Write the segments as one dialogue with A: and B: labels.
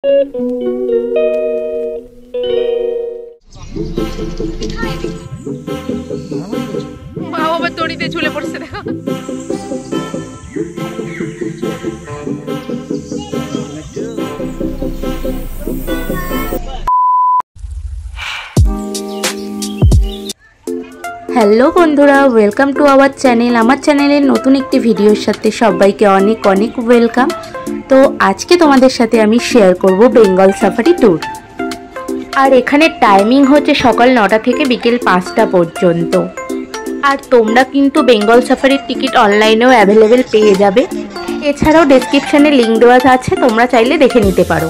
A: মা আবার দড়িতে ঝুলে পড়ছে দেখো।
B: হ্যালো বন্ধুরা, ওয়েলকাম টু আওয়ার চ্যানেল। আমার চ্যানেলের নতুন একটি ভিডিওর সাথে সবাইকে অনেক অনেক ওয়েলকাম। তো আজকে তোমাদের সাথে আমি শেয়ার করব বেঙ্গল সাফারি ট্যুর। আর এখানে টাইমিং হচ্ছে সকাল 9টা থেকে বিকেল 5টা পর্যন্ত। আর তোমরা কিন্তু বেঙ্গল সাফারির টিকিট অনলাইনেও অ্যাভেলেবেল পেয়ে যাবে। এছাড়াও ডেসক্রিপশানে লিঙ্ক দেওয়া আছে, তোমরা চাইলে দেখে নিতে পারো।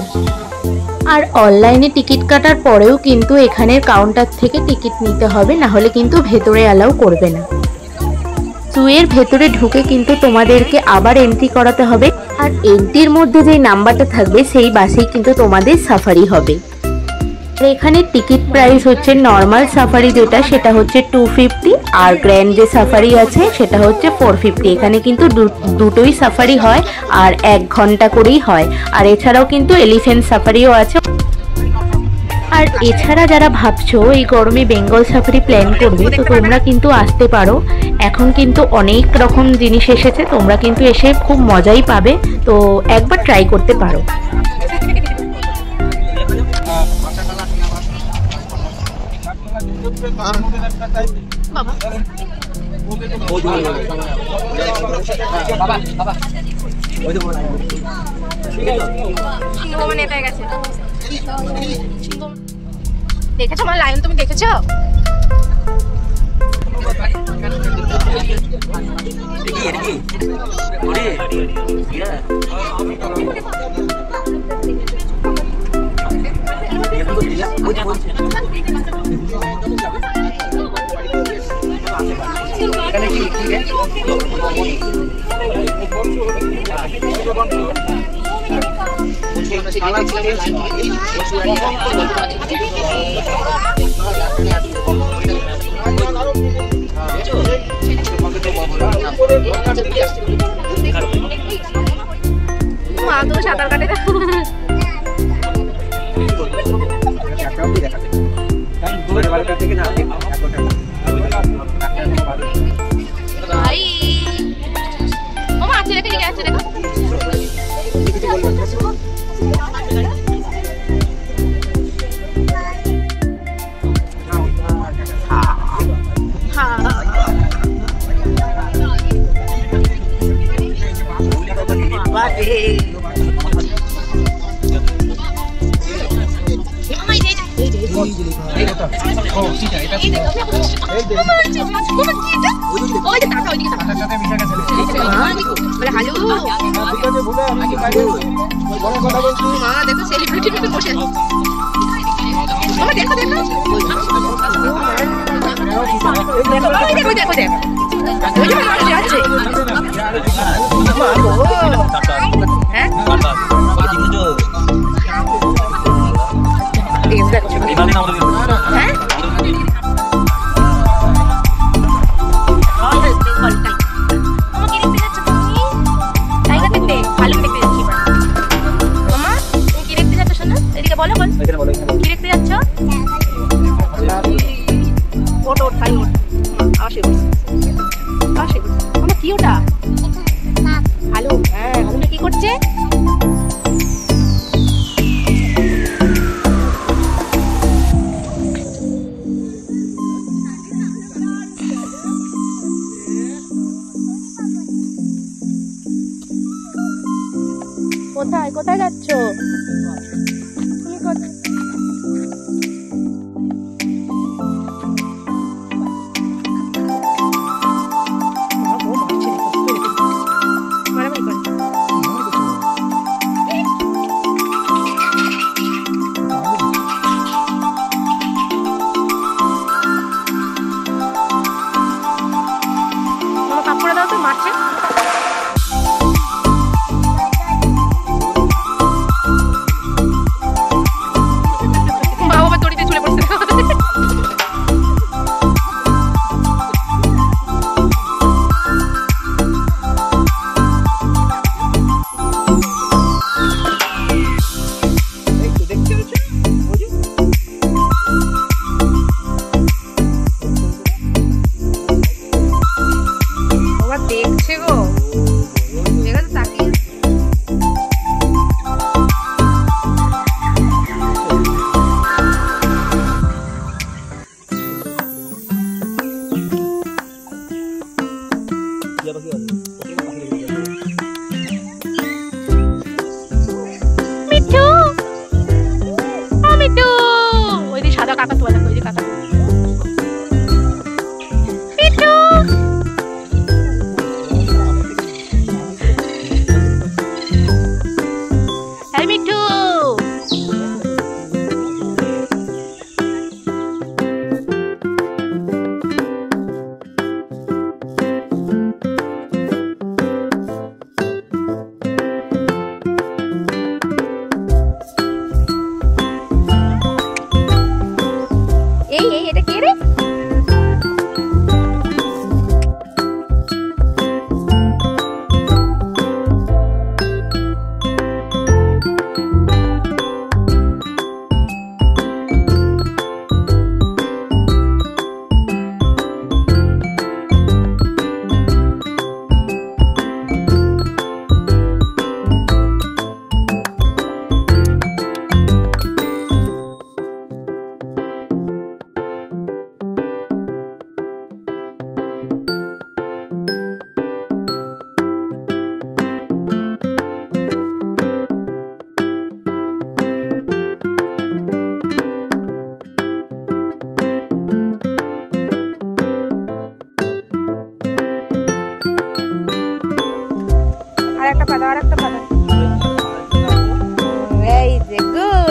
B: আর অনলাইনে টিকিট কাটার পরেও কিন্তু এখানের কাউন্টার থেকে টিকিট নিতে হবে, না হলে কিন্তু ভেতরে অ্যালাউ করবে না। জুয়ের ভেতরে ঢুকে কিন্তু তোমাদেরকে আবার এন্ট্রি করাতে হবে। আর এন্ট্রির মধ্যে যে নাম্বারটা থাকবে সেই বাসেই কিন্তু তোমাদের সাফারি হবে। আর এখানে টিকিট প্রাইস হচ্ছে নর্মাল সাফারি যেটা, সেটা হচ্ছে 250, আর গ্র্যান্ড যে সাফারি আছে সেটা হচ্ছে 450। এখানে কিন্তু দুটোই সাফারি হয় আর 1 ঘন্টা করেই হয়। আর এছাড়াও কিন্তু এলিফ্যান্ট সাফারিও আছে। আর এছাড়া যারা ভাবছো এই গরমে বেঙ্গল সাফারি প্ল্যান করবে, তো তোমরা কিন্তু আসতে পারো। এখন কিন্তু অনেক রকম জিনিস এসেছে, তোমরা কিন্তু এসে খুব মজাই পাবে। তো একবার ট্রাই করতে পারো।
A: দেখেছো আমার লায়ন, তুমি দেখেছো? মা তো সাঁতার কাটে দেখো। ও মা আছে দেখে আছে দেখো। কোথায় কোথায় যাচ্ছ? কাপড়ে দাও তো মারছে।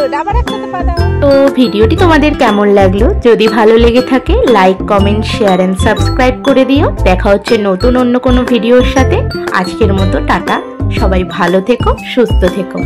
A: গুড, আবার একসাথে পা দাও।
B: তো ভিডিওটি তোমাদের কেমন লাগলো? যদি ভালো লেগে থাকে like, comment, share and subscribe করে দিও। দেখা হচ্ছে নতুন অন্য কোনো ভিডিওর সাথে। আজকের মতো টাটা, সবাই ভালো থেকো, সুস্থ থেকো।